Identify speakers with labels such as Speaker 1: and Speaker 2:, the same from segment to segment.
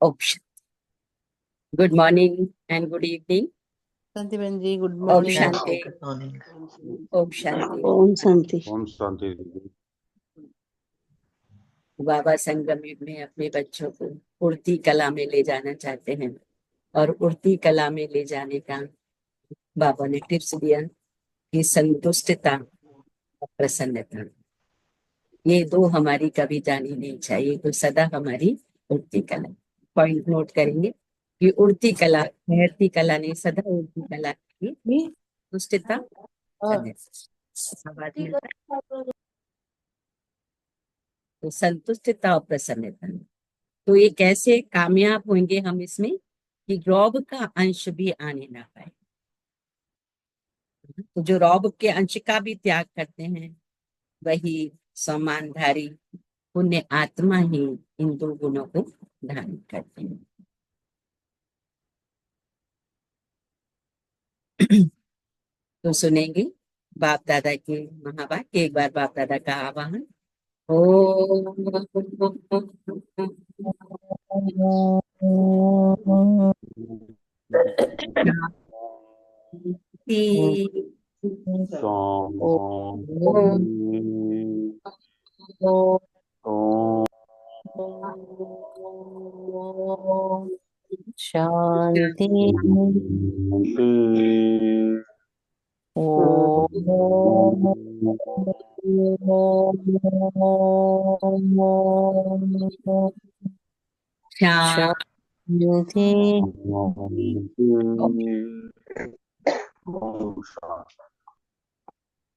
Speaker 1: Option good morning and good evening.
Speaker 2: शांति बहन जी, गुड
Speaker 1: ओम
Speaker 2: मॉर्निंग।
Speaker 1: शांति।
Speaker 3: Good morning.
Speaker 1: ओम शांति।
Speaker 2: ओम शांति।
Speaker 4: ओम शांति दीदी।
Speaker 1: बाबा संगम युग में अपने बच्चों को उड़ती कला में ले जाना चाहते हैं, और उड़ती कला में ले जाने का बाबा ने टिप्स दिया कि संतुष्टता और प्रसन्नता, ये दो हमारी कभी जानी नहीं चाहिए। तो सदा हमारी उड़ती कला, पॉइंट नोट करेंगे कि उड़ती कला, ठहरती कला नहीं, सदा उड़ती कला की संतुष्टता, आवाज मिलता है? तो संतुष्टता और प्रसन्नता, तो ये कैसे कामयाब होंगे हम इसमें कि रौब का अंश भी आने ना पाए। तो जो रौब के अंश का भी त्याग करते हैं वही सम्मानधारी पुण्य आत्मा ही इन दो गुणों को धारण करते हैं। तो सुनेंगे बाप दादा के महावाक्य। एक बार बाप दादा का आवाहन। ओम
Speaker 2: शांति।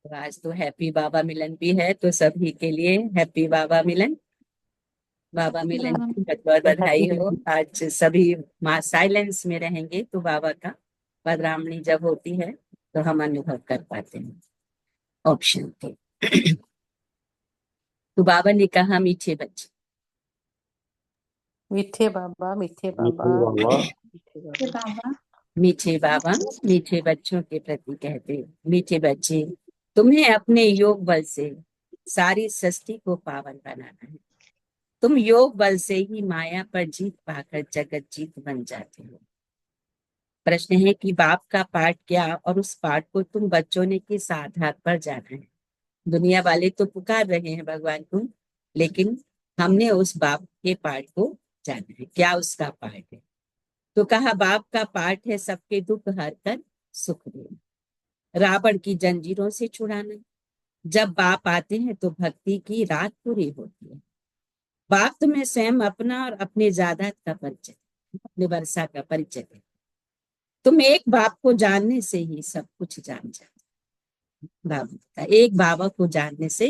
Speaker 1: आज तो हैप्पी बाबा मिलन भी है, तो सभी के लिए हैप्पी बाबा मिलन। बाबा मिलन की बहुत बहुत बधाई हो। आज सभी साइलेंस में रहेंगे तो बाबा का पधरामणी जब होती है तो हम अनुभव कर पाते हैं। ऑप्शन थे। तो बाबा ने कहा मीठे बच्चे,
Speaker 2: मीठे बाबा, मीठे बाबा, मीठे बाबा,
Speaker 1: मीठे बाबा मीठे बच्चों के प्रति कहते, मीठे बच्चे, तुम्हें अपने योग बल से सारी सृष्टि को पावन बनाना है। तुम योग बल से ही माया पर जीत पाकर जगत जीत बन जाते हो। प्रश्न है कि बाप का पाठ क्या, और उस पाठ को तुम बच्चों ने किस आधार पर जाना है। दुनिया वाले तो पुकार रहे हैं भगवान को, लेकिन हमने उस बाप के पाठ को जाना है। क्या उसका पाठ है? तो कहा बाप का पाठ है सबके दुख हर कर सुख देना, रावण की जंजीरों से छुड़ाना। जब बाप आते हैं तो भक्ति की रात पूरी होती है। बाप तुम्हें स्वयं अपना और अपने जायदाद का परिचय, अपने वर्षा का परिचय है। तुम एक बाप को जानने से ही सब कुछ जान जाते। बाबा का एक बाबा को जानने से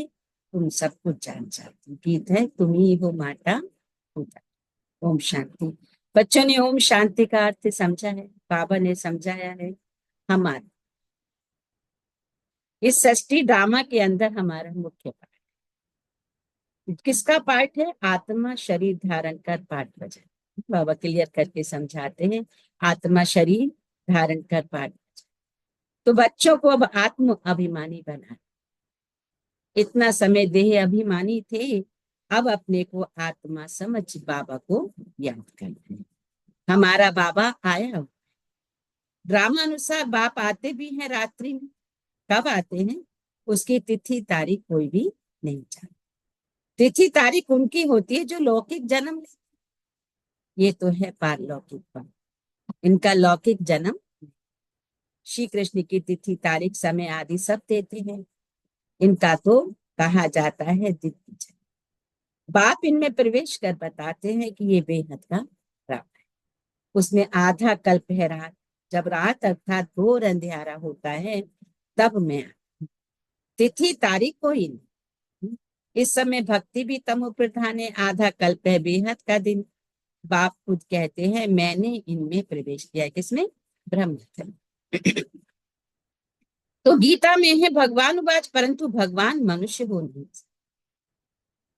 Speaker 1: तुम सब कुछ जान जाते। गीत है तुम ही हो माता पिता। ओम शांति। बच्चों ने ओम शांति का अर्थ समझा है, बाबा ने समझाया है। हमारा इस सृष्टि ड्रामा के अंदर हमारा मुख्य पाठ किसका पाठ है? आत्मा शरीर धारण कर पाठ बजा। बाबा क्लियर करके समझाते हैं, आत्मा शरीर धारण कर पाठ। तो बच्चों को अब आत्म अभिमानी बना। इतना समय देह अभिमानी थे, अब अपने को आत्मा समझ बाबा को याद करते हैं। हमारा बाबा आया। ड्रामा अनुसार बाप आते भी हैं रात्रि में। कब आते हैं? उसकी तिथि तारीख कोई भी नहीं जानता। तिथि तारीख उनकी होती है जो लौकिक जन्म, ये तो है पारलौकिक पर, इनका लौकिक जन्म। श्री कृष्ण की तिथि तारीख समय आदि सब देते हैं, इनका तो कहा जाता है दिव्य जन्म। बाप इनमें प्रवेश कर बताते हैं कि ये बेहद का रात है, उसमें आधा कल्प है रात। जब रात अर्थात घोर अंधेरा होता है तब मैं तिथि तारीख कोई नहीं। इस समय भक्ति भी तमो प्रधान है, आधा कल्प है बेहद का दिन। बाप खुद कहते हैं मैंने इनमें प्रवेश किया। किसमें? ब्रह्म। तो गीता में है भगवान उवाच परंतु भगवान मनुष्य हो नहीं।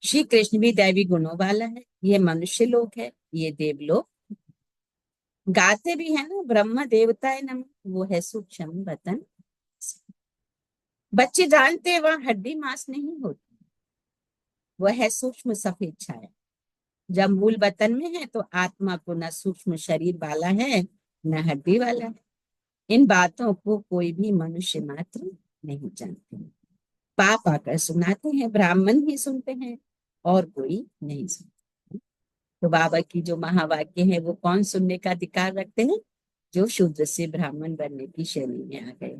Speaker 1: श्री कृष्ण भी दैवी गुणों वाला है, ये मनुष्य लोक है, ये देवलोक। गाते भी है ना ब्रह्म देवताए नमः, वो है सूक्ष्म वतन। बच्चे जानते हैं वहां हड्डी मांस नहीं होती, वह है सूक्ष्म सफेद छाया। जब मूल वतन में है तो आत्मा को न सूक्ष्म शरीर वाला है न हड्डी वाला है। इन बातों को कोई भी मनुष्य मात्र नहीं जानते। पाप आकर सुनाते हैं, ब्राह्मण ही सुनते हैं और कोई नहीं सुनता। तो बाबा की जो महावाक्य है वो कौन सुनने का अधिकार रखते हैं? जो शूद्र से ब्राह्मण बनने की श्रेणी में आ गए।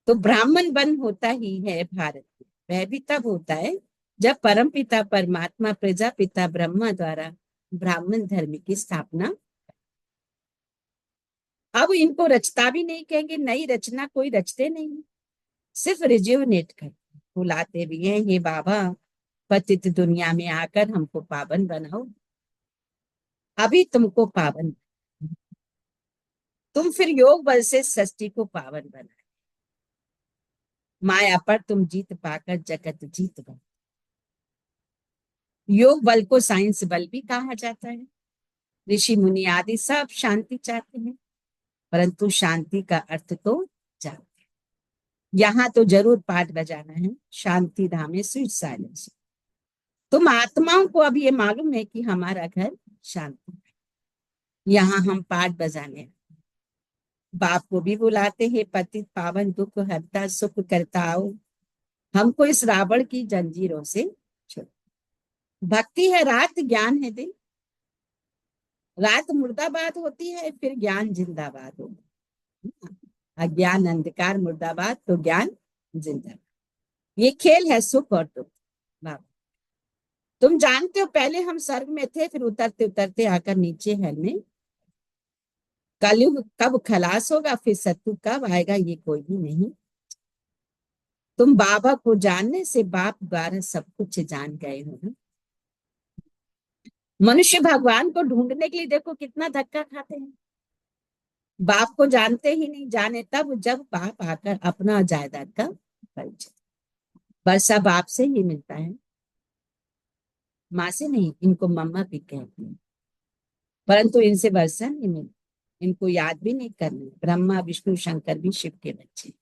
Speaker 1: तो ब्राह्मण वन होता ही है भारत में। वह भी तब होता है जब परमपिता परमात्मा प्रजापिता ब्रह्मा द्वारा ब्राह्मण धर्म की स्थापना। अब इनको रचता भी नहीं कहेंगे, नई रचना कोई रचते नहीं, सिर्फ रिज्यूनेट करते, बुलाते भी हैं, ये बाबा पतित दुनिया में आकर हमको पावन बनाओ, अभी तुमको पावन, तुम फिर योग बल से सृष्टि को पावन बना, माया पर तुम जीत पाकर जगत जीत गए। योग बल को साइंस बल भी कहा जाता है। ऋषि मुनि आदि सब शांति चाहते हैं, परंतु शांति का अर्थ तो जानते हैं। यहाँ तो जरूर पाठ बजाना है, शांति धाम में स्वीट साइलेंस। तुम आत्माओं को अब ये मालूम है कि हमारा घर शांति है, यहाँ हम पाठ बजाने। बाप को भी बुलाते हैं, पतित पावन दुख हरता सुख करता आओ, हमको इस रावण की जंजीरों से छुड़ाओ। भक्ति है रात, ज्ञान है दिन। रात मुर्दाबाद होती है, फिर ज्ञान जिंदाबाद होगा। अज्ञान अंधकार मुर्दाबाद, तो ज्ञान जिंदाबाद। ये खेल है सुख और दुख। तुम जानते हो पहले हम स्वर्ग में थे, फिर उतरते उतरते आकर नीचे है में। कलयुग कब खलास होगा, फिर सत्युग कब आएगा, ये कोई भी नहीं। तुम बाबा को जानने से बाप द्वारा सब कुछ जान गए हो ना। मनुष्य भगवान को ढूंढने के लिए देखो कितना धक्का खाते हैं। बाप को जानते ही नहीं, जाने तब जब बाप आकर अपना जायदाद का परिचय। वर्षा बाप से ही मिलता है, माँ से नहीं। इनको मम्मा भी कहते हैं, परंतु इनसे वर्षा नहीं मिलती, इनको याद भी नहीं करना। ब्रह्मा विष्णु शंकर भी शिव के बच्चे,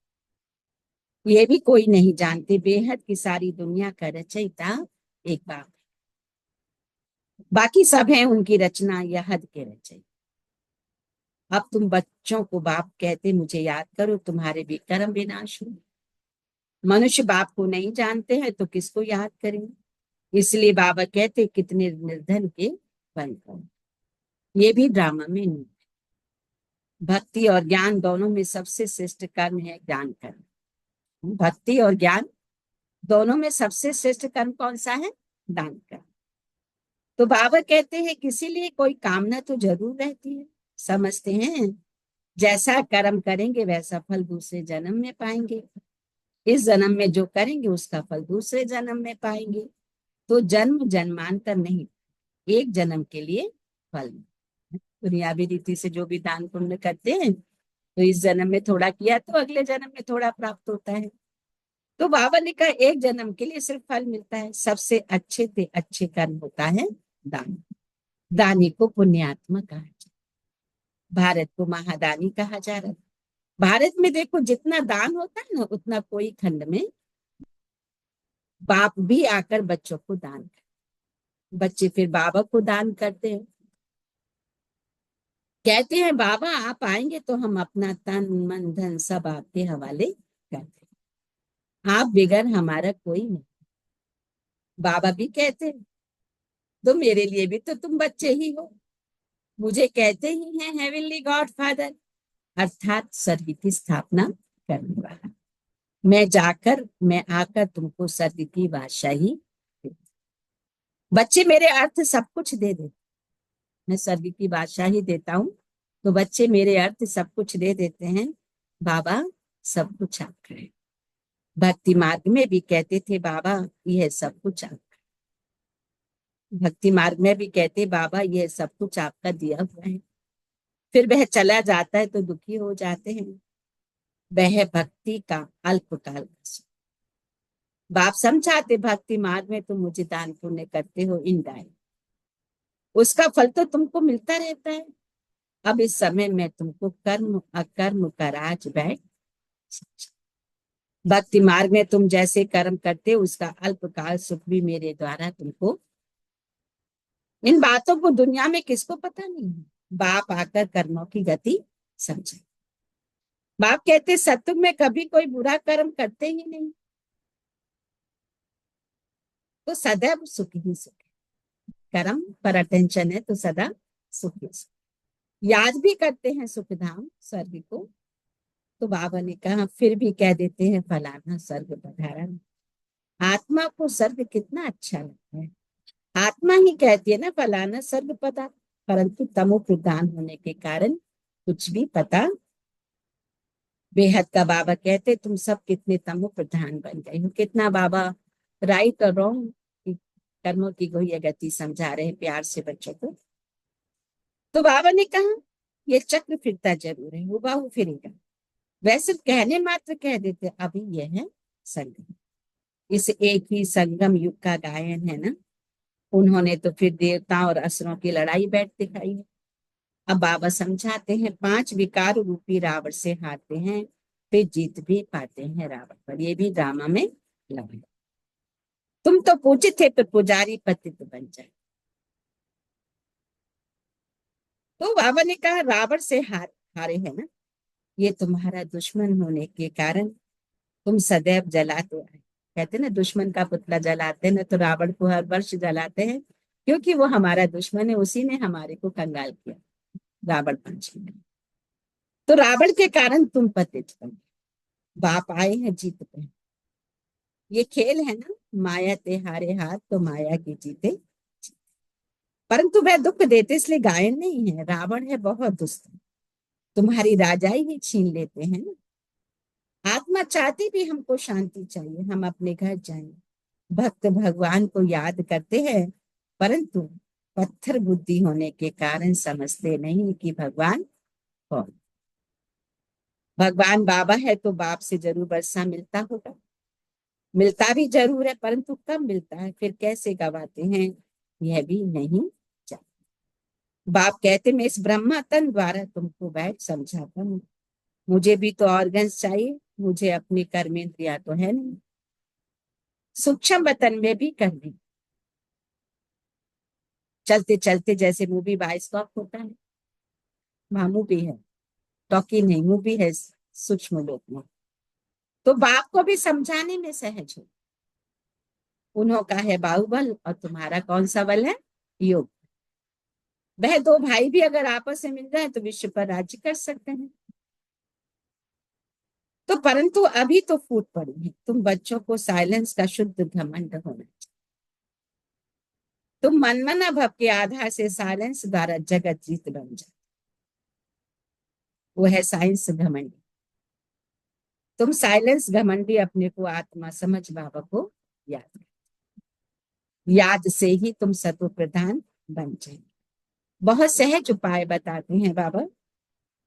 Speaker 1: ये भी कोई नहीं जानते। बेहद की सारी दुनिया का रचयिता एक बाप, बाकी सब है उनकी रचना या हद के रचयिता। अब तुम बच्चों को बाप कहते, मुझे याद करो, तुम्हारे भी कर्म विनाश हो। मनुष्य बाप को नहीं जानते हैं तो किसको याद करेंगे? इसलिए बाबा कहते कितने निर्धन के बन करो। ये भी ड्रामा में नहीं। भक्ति और ज्ञान दोनों में सबसे श्रेष्ठ कर्म है ज्ञान कर्म। भक्ति और ज्ञान दोनों में सबसे श्रेष्ठ कर्म कौन सा है? दान कर्म। तो बाबा कहते हैं किसी लिए कोई कामना तो जरूर रहती है, समझते हैं जैसा कर्म करेंगे वैसा फल दूसरे जन्म में पाएंगे। इस जन्म में जो करेंगे उसका फल दूसरे जन्म में पाएंगे। तो जन्म जन्मांतर नहीं, एक जन्म के लिए फल। दुनियावी रीति से जो भी दान पुण्य करते हैं तो इस जन्म में थोड़ा किया तो अगले जन्म में थोड़ा प्राप्त होता है। तो बाबा ने कहा एक जन्म के लिए सिर्फ फल मिलता है। सबसे अच्छे से अच्छे कर्म होता है दान। दानी को पुण्यात्मा कहा जाता, भारत को महादानी कहा जा रहा है। भारत में देखो जितना दान होता है ना, उतना कोई खंड में बाप भी आकर बच्चों को दान करते, बच्चे फिर बाबा को दान करते हैं। कहते हैं बाबा आप आएंगे तो हम अपना तन मन धन सब आपके हवाले करते हैं, आप बिगैर हमारा कोई नहीं। बाबा भी कहते हैं तो मेरे लिए भी तो तुम बच्चे ही हो। मुझे कहते ही हैं हेवनली गॉड फादर, अर्थात स्वर्ग की स्थापना करने वाला। मैं आकर तुमको स्वर्ग की बादशाही दे। बच्चे मेरे अर्थ सब कुछ दे देते, मैं स्वर्ग की बादशाही देता हूँ तो बच्चे मेरे अर्थ सब कुछ दे देते हैं। बाबा सब कुछ आपका है। भक्ति मार्ग में भी कहते थे बाबा यह सब कुछ आपका। भक्ति मार्ग में भी कहते बाबा यह सब कुछ आपका दिया हुआ है। फिर वह चला जाता है तो दुखी हो जाते हैं। वह भक्ति का अल्पकाल का सुख। बाप समझाते भक्ति मार्ग में तुम मुझे दान पुण्य करते हो इनडायरेक्ट, उसका फल तो तुमको मिलता रहता है। अब इस समय मैं तुमको कर्म अकर्म का राज बैठ, भक्ति मार्ग में तुम जैसे कर्म करते हो उसका अल्पकाल सुख भी मेरे द्वारा तुमको। इन बातों को दुनिया में किसको पता नहीं है। बाप आकर कर्मों की गति समझे। बाप कहते सत्युग में कभी कोई बुरा कर्म करते ही नहीं, तो सदैव सुख ही सुख है। कर्म पर अटेंशन है तो सदा सुख ही सुख। याद भी करते हैं सुख धाम स्वर्ग को, तो बाबा ने कहा फिर भी कह देते हैं फलाना स्वर्ग पधारा। आत्मा को स्वर्ग कितना अच्छा लगता है, आत्मा ही कहती है ना फलाना स्वर्ग पता, परंतु तमो प्रधान होने के कारण कुछ भी पता। बेहद का बाबा कहते तुम सब कितने तमो प्रधान बन गए हो। कितना बाबा राइट और रॉन्ग कर्मों की कोई गति समझा रहे हैं प्यार से बच्चों को। तो बाबा ने कहा ये चक्र फिरता जरूर है, हुबहू फिरेगा। वैसे कहने मात्र कह देते अभी यह है संगम। इस एक ही संगम युग का गायन है ना। उन्होंने तो फिर देवताओं और असुरों की लड़ाई बैठ दिखाई है। अब बाबा समझाते हैं 5 विकार रूपी रावण से हारते हैं, फिर जीत भी पाते हैं रावण पर। ये भी ड्रामा में लगा। तुम तो पूजित थे तो पुजारी पतित बन जाए। तो बाबा ने कहा रावण से हारे है ना, ये तुम्हारा दुश्मन होने के कारण तुम सदैव जलाते आए। कहते ना दुश्मन का पुतला जलाते ना, तो रावण को हर वर्ष जलाते हैं क्योंकि वो हमारा दुश्मन है, उसी ने हमारे को कंगाल किया रावण पंचमी में। तो रावण के कारण तुम पतित बन। बाप आए हैं जीत पे। ये खेल है ना, माया ते हारे हाथ तो माया की जीते। परंतु वह दुख देते इसलिए गायन नहीं है। रावण है बहुत दुष्ट, तुम्हारी राजाई ही छीन लेते हैं ना। आत्मा चाहती भी हमको शांति चाहिए, हम अपने घर जाएं। भक्त भगवान को याद करते हैं, परंतु पत्थर बुद्धि होने के कारण समझते नहीं कि भगवान कौन। भगवान बाबा है तो बाप से जरूर वर्षा मिलता होगा, मिलता भी जरूर है, परंतु कब मिलता है फिर कैसे गवाते हैं यह भी नहीं जानते। बाप कहते मैं इस ब्रह्मा तन द्वारा तुमको बैठ समझाता हूँ। मुझे भी तो ऑर्गन्स चाहिए, मुझे अपनी कर्मेंद्रिया तो है नहीं। सूक्ष्म वतन में भी करनी, चलते चलते जैसे मूवी बाइस्कोप होता है, वहां मूवी है, टॉकी नहीं मूवी है सूक्ष्म लोक में। तो बाप को भी समझाने में सहज हो। उन्हों का है बाहुबल और तुम्हारा कौन सा बल है, योग। वह दो भाई भी अगर आपस में मिल जाए तो विश्व पर राज्य कर सकते हैं। तो परंतु अभी तो फूट पड़ी है। तुम बच्चों को साइलेंस का शुद्ध घमंड होना चाहिए। तुम मनमना भव के आधार से साइलेंस द्वारा जगत जीत बन जाए, वो है साइंस घमंडी। तुम साइलेंस घमंडी अपने को आत्मा समझ बाबा को याद, याद से ही तुम सतो प्रधान बन जाए। बहुत सहज उपाय बताते हैं बाबा।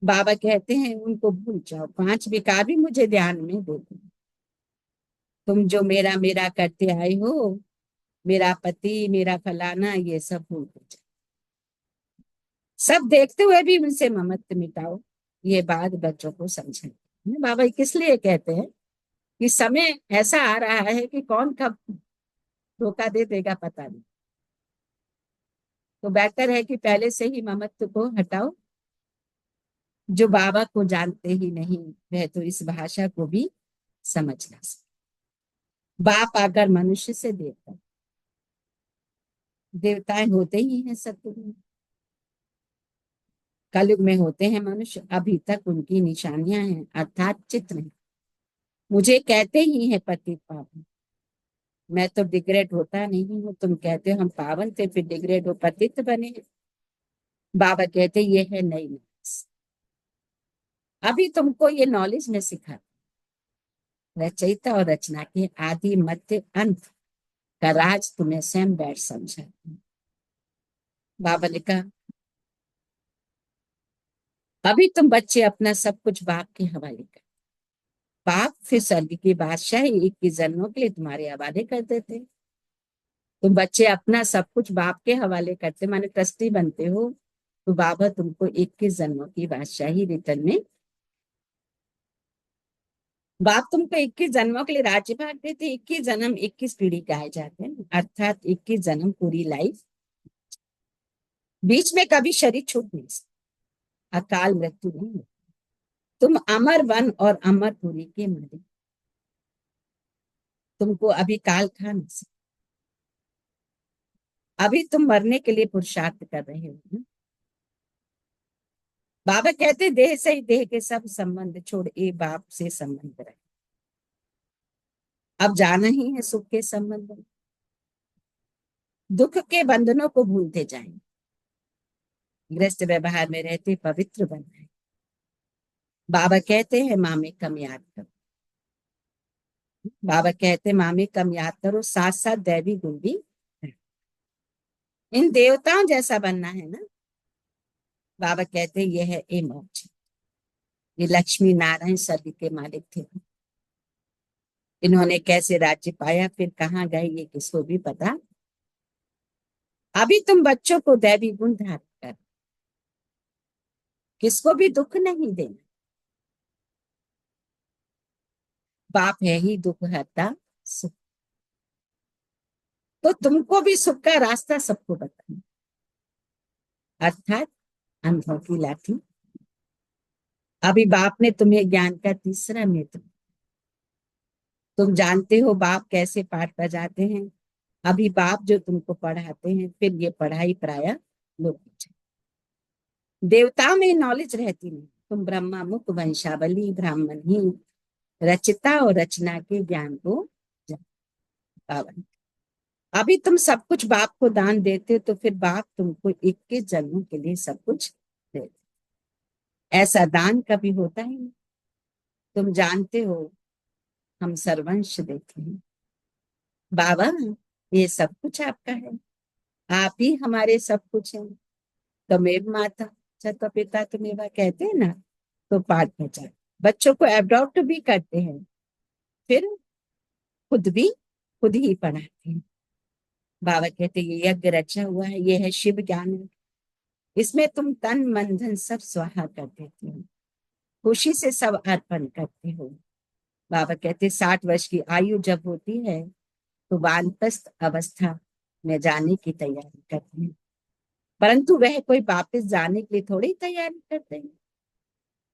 Speaker 1: बाबा कहते हैं उनको भूल जाओ, 5 विकार भी मुझे ध्यान में दे दो। तुम जो मेरा मेरा करते आए हो, मेरा पति मेरा फलाना ये सब भूल जाओ। सब देखते हुए भी उनसे ममत्व मिटाओ। ये बात बच्चों को समझाए। बाबा किस लिए कहते हैं कि समय ऐसा आ रहा है कि कौन कब धोखा दे देगा पता नहीं। तो बेहतर है कि पहले से ही ममत्व को हटाओ। जो बाबा को जानते ही नहीं वह तो इस भाषा को भी समझ ना सके। बाप आकर मनुष्य से देवता, देवताएं होते ही हैं सत्युग में, कलयुग में होते हैं मनुष्य। अभी तक उनकी निशानियां हैं अर्थात चित्र हैं। मुझे कहते ही है पतित पावन, मैं तो डिग्रेड होता नहीं हूँ। तुम कहते हो हम पावन थे फिर डिग्रेड हो पतित बने। बाबा कहते ये है नई नॉलेज, अभी तुमको ये नॉलेज में सिखा। रचयिता और रचना के आदि मध्य अंत का राज तुम्हें स्वयं बैठ समझा। बाबा ने कहा अभी तुम बच्चे अपना सब कुछ बाप के हवाले कर। बाप फिर स्वर्ग की बादशाह 21 जन्मों के लिए तुम्हारे हवाले कर देते। तुम बच्चे अपना सब कुछ बाप के हवाले करते माने ट्रस्टी बनते हो, तो बाबा तुमको 21 जन्मों की बादशाही रिटर्न में। बाप तुमको 21 जन्मों के लिए राज्य भाग देते, 21 जन्म 21 पीढ़ी गाए जाते हैं, अर्थात 21 जन्म पूरी लाइफ। बीच में कभी शरीर छूट नहीं सकता, अकाल मृत्यु नहीं है। तुम अमर वन और अमरपुरी के मालिक, तुमको अभी काल खा नहीं सकता। अभी तुम मरने के लिए पुरुषार्थ कर रहे हो ना। बाबा कहते देह से ही देह के सब संबंध छोड़ ए बाप से संबंध रहे। अब जाना ही है सुख के संबंध में, दुख के बंधनों को भूलते जाएंगे, गृहस्थ व्यवहार में रहते पवित्र बन रहे। बाबा कहते हैं माँ में कम याद करो, बाबा कहते हैं माँ में कम याद करो, साथ साथ दैवी गुण भी है। इन देवताओं जैसा बनना है ना। बाबा कहते हैं यह है ए मोक्ष। ये लक्ष्मी नारायण स्वर्ग के मालिक थे, इन्होंने कैसे राज्य पाया फिर कहाँ गए ये किसको भी पता। अभी तुम बच्चों को दैवी गुण धारण कर, किसको भी दुख नहीं देना। बाप है ही दुख हरता सुख, तो तुमको भी सुख का रास्ता सबको बताना, अर्थात अंधों की लाठी। अभी बाप ने तुम्हें ज्ञान का तीसरा नेत्र, तुम जानते हो बाप कैसे पाठ बजाते हैं। अभी बाप जो तुमको पढ़ाते हैं, फिर ये पढ़ाई प्राय लोग, देवता में नॉलेज रहती नहीं। तुम ब्रह्मा मुख वंशावली ब्राह्मण ही रचिता और रचना के ज्ञान को पावन। अभी तुम सब कुछ बाप को दान देते तो फिर बाप तुमको 21 जन्मों के लिए सब कुछ देते। ऐसा दान कभी होता ही नहीं। तुम जानते हो हम सर्वंश देते हैं। बाबा ये सब कुछ आपका है, आप ही हमारे सब कुछ हैं। तमेव माता च पिता तुम्हें कहते हैं ना। तो पाठ बचा, बच्चों को एडॉप्ट भी करते हैं, फिर खुद भी खुद ही पढ़ाते हैं। बाबा कहते ये यज्ञ रचा हुआ है, ये है शिव ज्ञान, इसमें तुम तन मन धन सब स्वाहा कर देते हो, खुशी से सब अर्पण करते हो। बाबा कहते 60 वर्ष की आयु जब होती है तो वानप्रस्थ अवस्था में जाने की तैयारी करते हैं, परंतु वह कोई वापस जाने के लिए थोड़ी तैयारी करते हैं।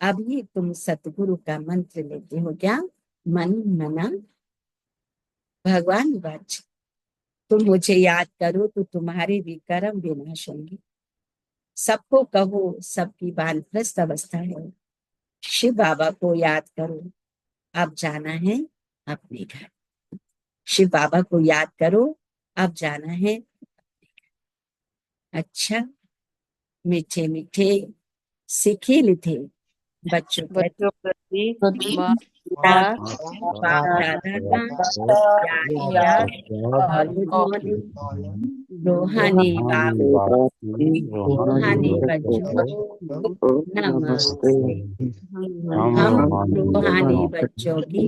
Speaker 1: अभी तुम सतगुरु का मंत्र लेते हो क्या, मन मना भगवान वाच। तुम मुझे याद करो तो तुम्हारे भी कर्म विनाश होंगे। सबको कहो सबकी वानप्रस्थ अवस्था है, शिव बाबा को याद करो अब जाना है अपने घर। शिव बाबा को याद करो अब जाना है। अच्छा मीठे मीठे सीखे लिखे बच्चों
Speaker 2: बच्चों प्रति माँ
Speaker 1: बाप
Speaker 2: पिता
Speaker 1: दादा का प्यार याद और गुड मॉर्निंग रूहानी बाप, रूहानी बच्चों नमस्ते। हम रूहानी बच्चों की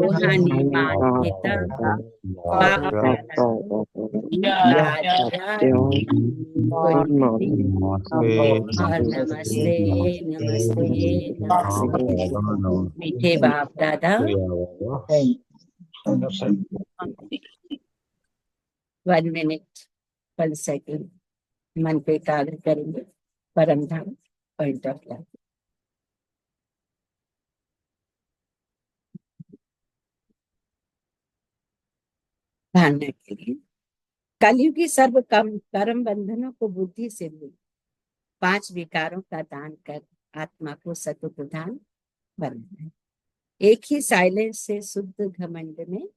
Speaker 1: रूहानी माँ पिता बाप दादा को याद याद गुड मॉर्निंग और नमस्ते नमस्ते नमस्ते। मीठे बाप दादा 1 मिनट 1 सेकंड मन पे एकाग्र करेंगे। परम धाम पॉइंट ऑफ लाइफ धारणा के लिए कलयुगी सर्व कर्म बंधनों को बुद्धि से भूल 5 विकारों का दान कर आत्मा को सत्व प्रधान बनना है। एक ही साइलेंस से शुद्ध घमंड में।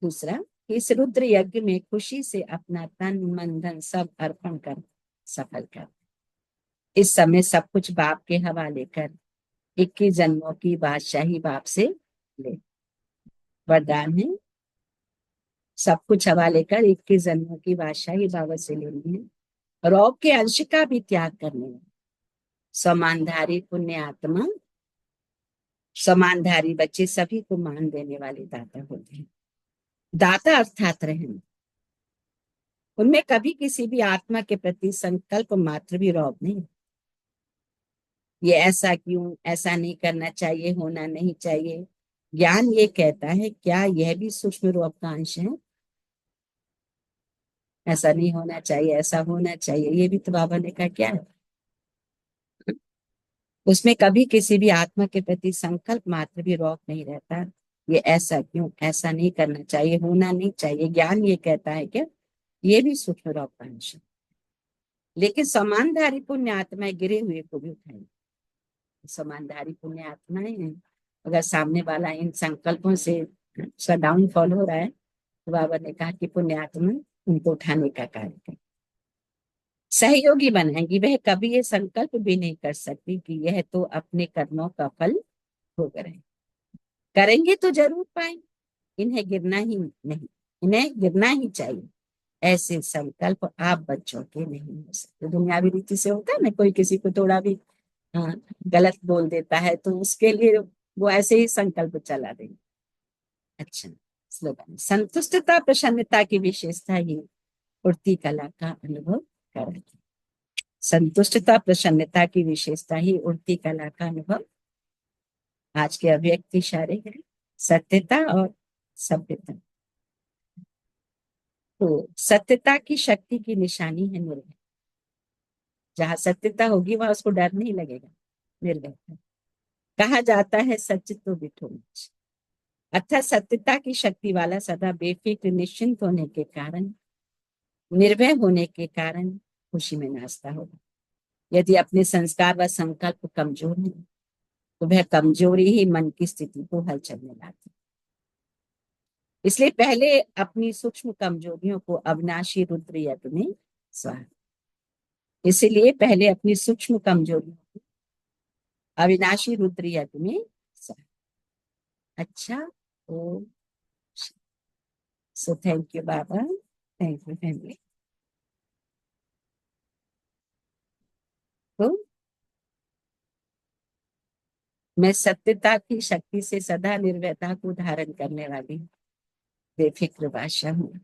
Speaker 1: दूसरा, इस रुद्र यज्ञ में खुशी से अपना तन मन धन सब अर्पण कर सफल कर। इस समय सब कुछ बाप के हवाले कर 21 जन्मों की बादशाही बाप से ले। वरदान है सब कुछ हवाले कर 21 जन्मों की बादशाही बाबा से लेनी है। रौब के अंश का भी त्याग करने है। समानधारी पुण्य आत्मा, समानधारी बच्चे सभी को मान देने वाले दाता होते हैं। दाता अर्थात रहम, उनमें कभी किसी भी आत्मा के प्रति संकल्प मात्र भी रौब नहीं। ये ऐसा क्यों, ऐसा नहीं करना चाहिए, होना नहीं चाहिए। ज्ञान ये कहता है क्या यह भी सूक्ष्म रूप का अंश है? ऐसा नहीं होना चाहिए, ऐसा होना चाहिए, ये भी तो बाबा ने कहा क्या है? उसमें कभी किसी भी आत्मा के प्रति संकल्प मात्र भी रोक नहीं रहता। ये ऐसा क्यों, ऐसा नहीं करना चाहिए, होना नहीं चाहिए। ज्ञान ये कहता है कि ये भी सूक्ष्म रूप का अंश है। लेकिन समानधारी पुण्य आत्माएं गिरे हुए को भी उठाएंगे। समानधारी पुण्य आत्माएं हैं, अगर सामने वाला इन संकल्पों से उसका डाउनफॉल हो रहा है, तो बाबा ने कहा कि पुण्य आत्मा उनको उठाने का कार्य करें, सहयोगी बनाएंगी। वह कभी ये संकल्प भी नहीं कर सकती कि यह तो अपने कर्मों का फल भोग रहे हैं। करेंगे तो जरूर पाएंगे, इन्हें गिरना ही नहीं, इन्हें गिरना ही चाहिए। ऐसे संकल्प आप बच्चों के नहीं हो सकते। दुनियावी रीति से होता है ना, कोई किसी को थोड़ा भी हाँ, गलत बोल देता है तो उसके लिए वो ऐसे ही संकल्प चला देंगे। अच्छा, स्लोगन, संतुष्टता प्रसन्नता की विशेषता ही उड़ती कला का अनुभव कराती। संतुष्टता प्रसन्नता की विशेषता ही उड़ती कला का अनुभव। आज के अव्यक्त इशारे हैं सत्यता और सभ्यता। तो सत्यता की शक्ति की निशानी है निर्भय। जहां सत्यता होगी वहां उसको डर नहीं लगेगा, निर्भय। कहा जाता है सच तो बिठो मुझ। अर्थात सत्यता की शक्ति वाला सदा बेफिक्र निश्चिंत होने के कारण, निर्भय होने के कारण खुशी में नाचता होगा। यदि अपने संस्कार व संकल्प कमजोर है तो वह कमजोरी ही मन की स्थिति को हलचल में लाती। इसलिए पहले अपनी सूक्ष्म कमजोरियों को अविनाशी रुद्र यज्ञ में स्वाहा। इसीलिए पहले अपनी सूक्ष्म कमजोरियों को अविनाशी रुद्र यज्ञ में स्वाहा। अच्छा, तो सो थैंक यू बाबा, थैंक यू फैमिली। तो मैं सत्यता की शक्ति से सदा निर्भयता को धारण करने वाली बेफिक्र बादशाह हूँ।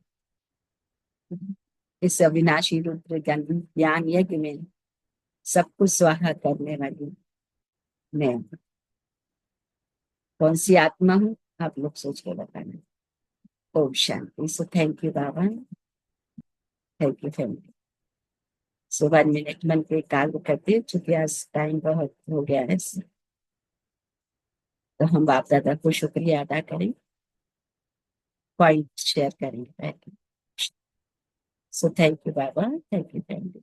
Speaker 1: इस अविनाशी रुद्र ज्ञान यज्ञ में सब कुछ स्वाहा करने वाली मैं कौन सी आत्मा हूँ, आप लोग सोच के बताना। ओम शांति। सो थैंक यू बाबा, thank you family. So 1 minute मन के कार्य करते हैं, चूंकि आज टाइम बहुत हो गया है, तो हम बाप दादा को शुक्रिया अदा करें, पॉइंट शेयर करेंगे। सो थैंक यू बाबा, थैंक यू फैमिली।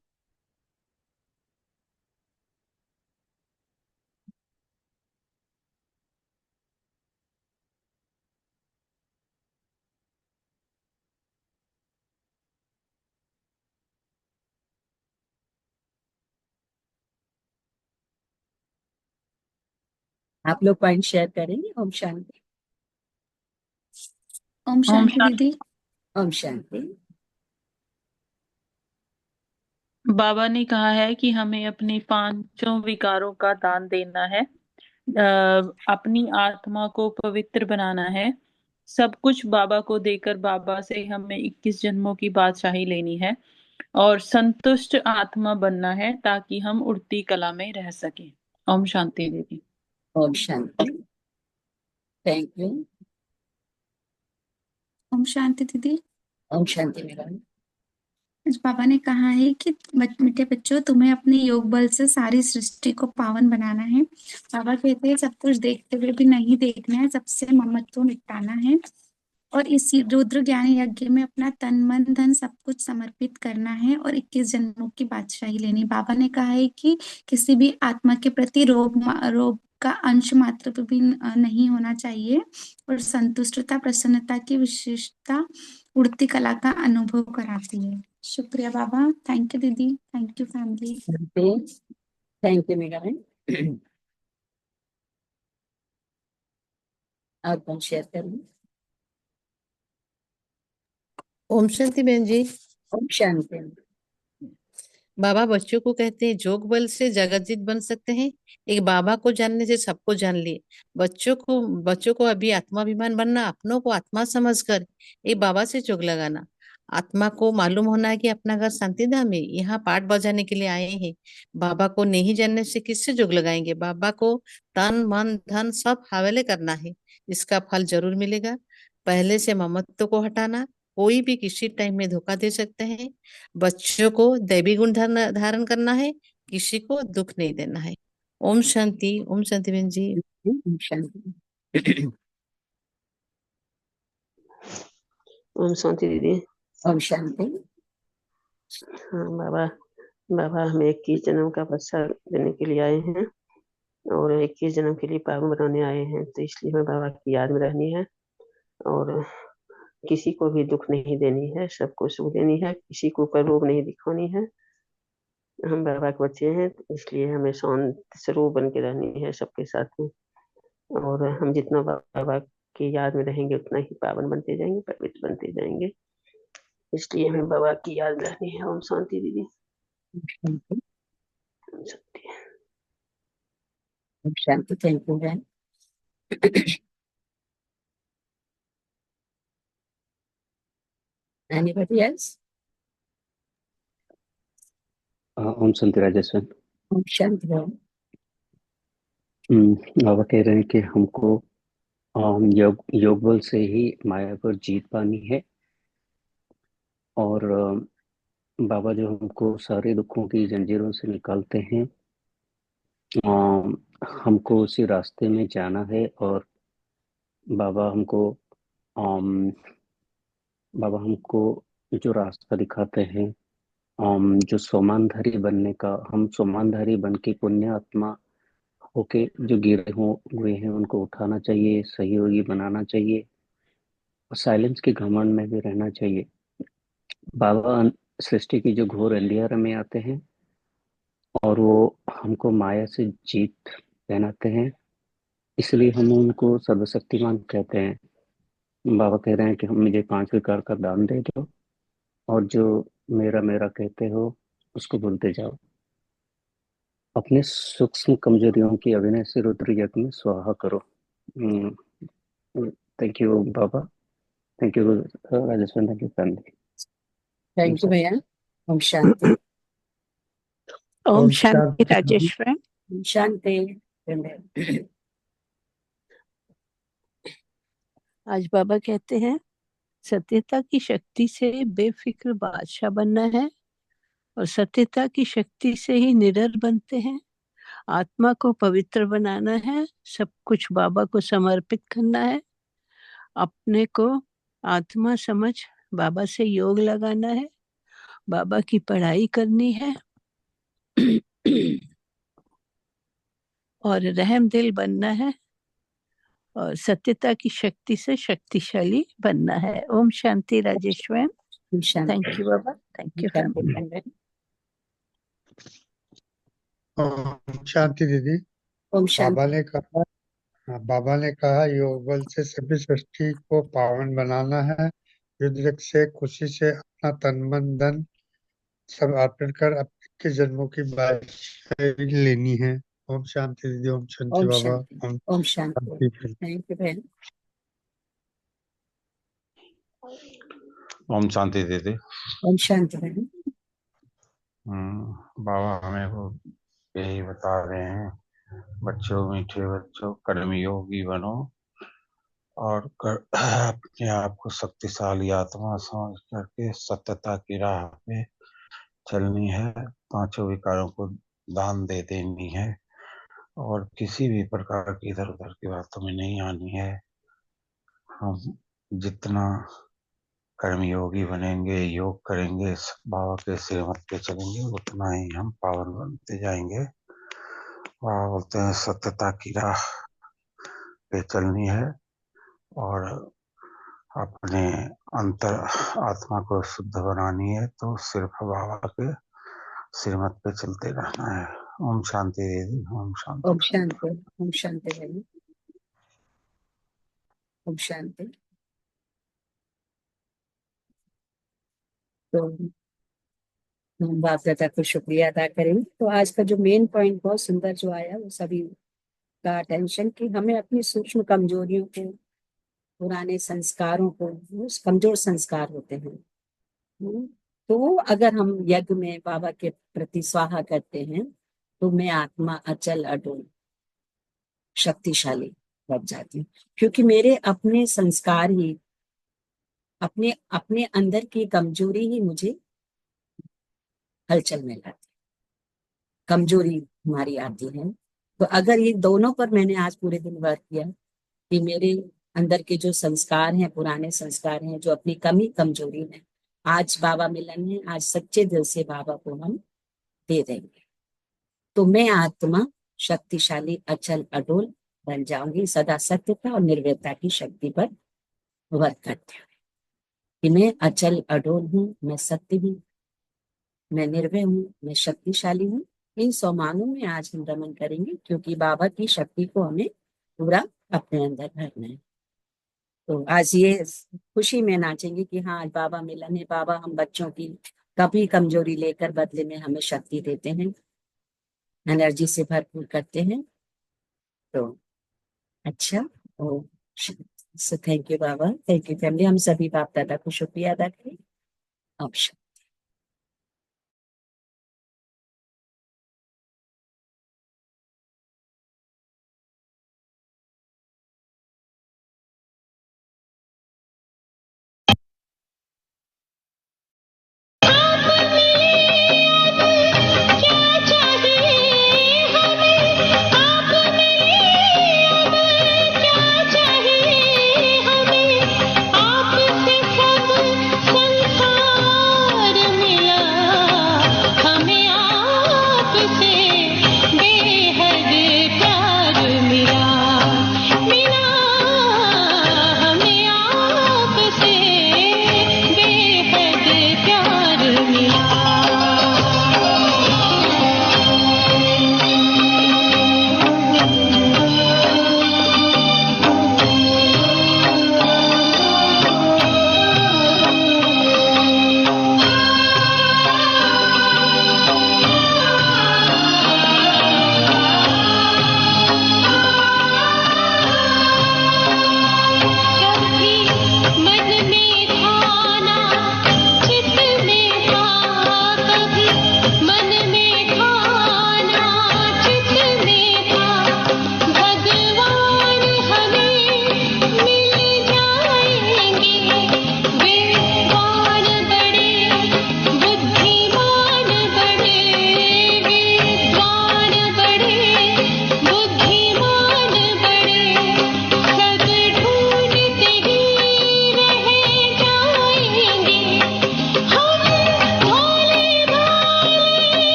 Speaker 1: आप लोग पॉइंट शेयर करेंगे। ओम शांति।
Speaker 3: ओम शांति दीदी।
Speaker 1: ओम शांति।
Speaker 2: बाबा ने कहा है कि हमें अपने पांचों विकारों का दान देना है, अपनी आत्मा को पवित्र बनाना है, सब कुछ बाबा को देकर बाबा से हमें 21 जन्मों की बादशाही लेनी है और संतुष्ट आत्मा बनना है ताकि हम उड़ती कला में रह सकें। ओम शांति दीदी।
Speaker 1: ओम शांति। Thank you.
Speaker 3: ओम शांति दीदी।
Speaker 1: ओम शांति मेरा।
Speaker 3: आज बाबा ने कहा है कि मीठे बच्चों, तुम्हें अपने योग बल से सारी सृष्टि को पावन बनाना है। बाबा कहते हैं सब कुछ देखते हुए भी नहीं देखना है, सबसे ममत्व मिटाना है और इस रुद्र ज्ञान यज्ञ में अपना तन मन धन सब कुछ समर्पित करना है और 21 जन्मों की बादशाही लेनी। बाबा ने कहा है कि किसी भी आत्मा के प्रति रोग का अंश मात्र भी नहीं होना चाहिए और संतुष्टता प्रसन्नता की विशेषता उड़ती कला का अनुभव कराती है। शुक्रिया बाबा, थैंक यू दीदी, thank you family.
Speaker 1: Thank you मेरा। और कौन शेयर करें?
Speaker 4: ओम शांति बहन जी।
Speaker 1: ओम शांति।
Speaker 4: बाबा बच्चों को कहते हैं जोग बल से जगत बन सकते हैं, एक बाबा को जानने से सबको जान लिए। बच्चों को अभी आत्माभिमान बनना, अपनों को आत्मा समझकर एक बाबा से जोग लगाना। आत्मा को मालूम होना है कि अपना घर शांतिधाम है, यहाँ पाठ बजाने के लिए आए हैं। बाबा को नहीं जानने से किससे जोग लगाएंगे? बाबा को तन मन धन सब हवाले करना है, इसका फल जरूर मिलेगा। पहले से ममत्व को हटाना, कोई भी किसी टाइम में धोखा दे सकते हैं। बच्चों को दैवी गुण धारण करना है, किसी को दुख नहीं देना है। ओम शांति, ओम शांति बहन जी।
Speaker 1: ओम शांति।
Speaker 5: ओम शांति दीदी।
Speaker 1: ओम शांति।
Speaker 5: हाँ बाबा, बाबा हम 21 जन्म का बच्चा देने के लिए आए हैं और 21 जन्म के लिए पावन बनाने आए हैं, तो इसलिए हमें बाबा की याद में रहनी है और किसी को भी दुख नहीं देनी है, सबको सुख देनी है, किसी को ऊपर रोग नहीं दिखानी है। हम बाबा के बच्चे हैं, तो इसलिए हमें शांत स्वरूप बन के रहनी है सबके साथ में। और हम जितना बाबा की याद में रहेंगे उतना ही पावन बनते जाएंगे, पवित्र बनते जाएंगे। इसलिए हमें बाबा की याद रहनी है। ओम शांति दीदी।
Speaker 1: शांति।
Speaker 5: ओम शांति।
Speaker 1: ओम शांति। थैंक यू बहन। Anybody else?
Speaker 6: ओम शांति राजेश्वर।
Speaker 1: ओम शांति बहन।
Speaker 6: बाबा कह रहे हैं कि हमको योग बल से ही माया पर जीत पानी है और बाबा जो हमको सारे दुखों की जंजीरों से निकालते हैं, हमको उसी रास्ते में जाना है। और बाबा हमको अम, बाबा हमको जो रास्ता दिखाते हैं, जो सोमानधारी बनने का, हम सोमानधारी बन के पुण्य आत्मा होके जो गिरे हुए हैं उनको उठाना चाहिए, सहयोगी बनाना चाहिए और साइलेंस के घमंड में भी रहना चाहिए। बाबा सृष्टि की जो घोर अंधियारे में आते हैं और वो हमको माया से जीत पहनाते हैं, इसलिए हम उनको सर्वशक्तिमान कहते हैं। बाबा कह रहे हैं कि हम मुझे 5 विकार का दान दे दो और जो मेरा मेरा कहते हो उसको भूलते जाओ। अपने सूक्ष्म कमजोरियों की अविनय से रुद्र यज्ञ में स्वाहा करो। थैंक यू बाबा, thank you Rajeshwar, thank you family.
Speaker 1: Thank you भैया। ओम शांति।
Speaker 7: ओम शांति राजेश्वर।
Speaker 1: ओम शांति।
Speaker 7: आज बाबा कहते हैं सत्यता की शक्ति से बेफिक्र बादशाह बनना है और सत्यता की शक्ति से ही निडर बनते हैं। आत्मा को पवित्र बनाना है, सब कुछ बाबा को समर्पित करना है, अपने को आत्मा समझ बाबा से योग लगाना है, बाबा की पढ़ाई करनी है और रहम दिल बनना है और सत्यता की शक्ति से शक्तिशाली बनना है। ओम शांति राजेश्वर।
Speaker 1: ओम शांति।
Speaker 7: थैंक यू बाबा, थैंक यू फैमिली।
Speaker 8: ओम शांति दीदी।
Speaker 1: ओम शांति।
Speaker 8: बाबा ने कहा योग बल से सभी सृष्टि को पावन बनाना है, युद्ध से खुशी से अपना तन मन धन सब अर्पण कर अब के जन्मों की बादशाही लेनी है। ओम शांति दीदी। ओम शांति
Speaker 1: ओम
Speaker 8: बाबा।
Speaker 1: शांति। ओम शांति। थैंक यू बहन।
Speaker 9: ओम शांति दीदी।
Speaker 1: ओम शांति बहन।
Speaker 9: बाबा हमें वो यही बता रहे हैं, बच्चों मीठे बच्चों कर्मयोगी बनो और अपने आप को शक्तिशाली आत्मा समझ करके सत्यता की राह पे चलनी है। 5 विकारों को दान दे देनी है और किसी भी प्रकार की इधर उधर की बातों में नहीं आनी है। हम जितना कर्मयोगी बनेंगे, योग करेंगे, बाबा के श्रीमत पे चलेंगे, उतना ही हम पावन बनते जाएंगे। बाबा बोलते हैं सत्यता की राह पे चलनी है और अपने अंतर आत्मा को शुद्ध बनानी है, तो सिर्फ बाबा के श्रीमत पे चलते रहना है। ओम शांति दीदी। ओम शांति।
Speaker 1: ओम शांति। ओम शांति बहन। ओम शांति। तो हम बाप दादा को शुक्रिया अदा करेंगे। तो आज का जो मेन पॉइंट बहुत सुंदर जो आया वो सभी का अटेंशन कि हमें अपनी सूक्ष्म कमजोरियों को, पुराने संस्कारों को, वो कमजोर संस्कार होते हैं तो अगर हम यज्ञ में बाबा के प्रति स्वाहा करते हैं तो मैं आत्मा अचल अडोल शक्तिशाली बन जाती हूँ, क्योंकि मेरे अपने संस्कार ही, अपने अपने अंदर की कमजोरी ही मुझे हलचल में लाती, कमजोरी हमारी आती है। तो अगर ये दोनों पर मैंने आज पूरे दिन वर्क किया कि मेरे अंदर के जो संस्कार हैं, पुराने संस्कार हैं, जो अपनी कमी कमजोरी है, आज बाबा मिलन है, आज सच्चे दिल से बाबा को हम दे देंगे, तो मैं आत्मा शक्तिशाली अचल अडोल बन जाऊंगी, सदा सत्यता और निर्भयता की शक्ति पर वर्क करते हुए कि मैं अचल अडोल हूँ, मैं सत्य हूँ, मैं निर्भय हूँ, मैं शक्तिशाली हूँ। इन 100 मानों में आज हम रमन करेंगे, क्योंकि बाबा की शक्ति को हमें पूरा अपने अंदर भरना है। तो आज ये खुशी में नाचेंगे कि हाँ आज बाबा मिलन है, बाबा हम बच्चों की कभी कमजोरी लेकर बदले में हमें शक्ति देते हैं, एनर्जी से भरपूर करते हैं। तो अच्छा, तो थैंक यू बाबा, थैंक यू फैमिली। हम सभी बाप दादा को शुक्रिया अदा करें। ऑप्शन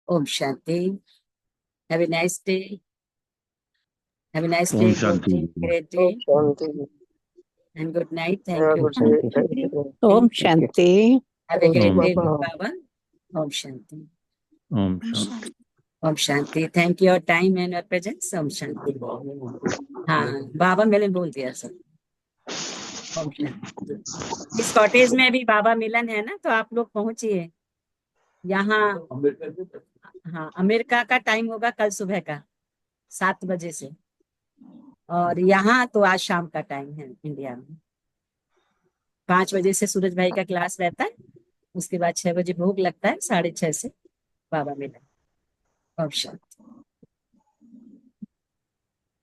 Speaker 1: ओम शांति। Have a nice day, have a nice day,
Speaker 6: ओम
Speaker 1: गुड
Speaker 6: शांति।
Speaker 1: डे, ग्रेट डे
Speaker 5: शांति।
Speaker 1: And good night. Thank you.
Speaker 6: ओम शांति।
Speaker 7: ओम शांति।
Speaker 1: हैव ए ग्रेट डे
Speaker 5: बाबा।
Speaker 1: बाबा। ओम शांति।
Speaker 6: ओम शांति।
Speaker 1: ओम शांति। Thank you your time and your presence. ओम शांति। हाँ बाबा मैंने बोल दिया सब। ओम शांति। इस कॉटेज में अभी बाबा मिलन है ना, तो आप लोग पहुंचिए यहाँ। हाँ अमेरिका का टाइम होगा कल सुबह का 7 बजे से, और यहाँ तो आज शाम का टाइम है इंडिया में। 5 बजे से सूरज भाई का क्लास रहता है, उसके बाद 6 बजे भोग लगता है, 6:30 से बाबा मिलन। ओम शांति।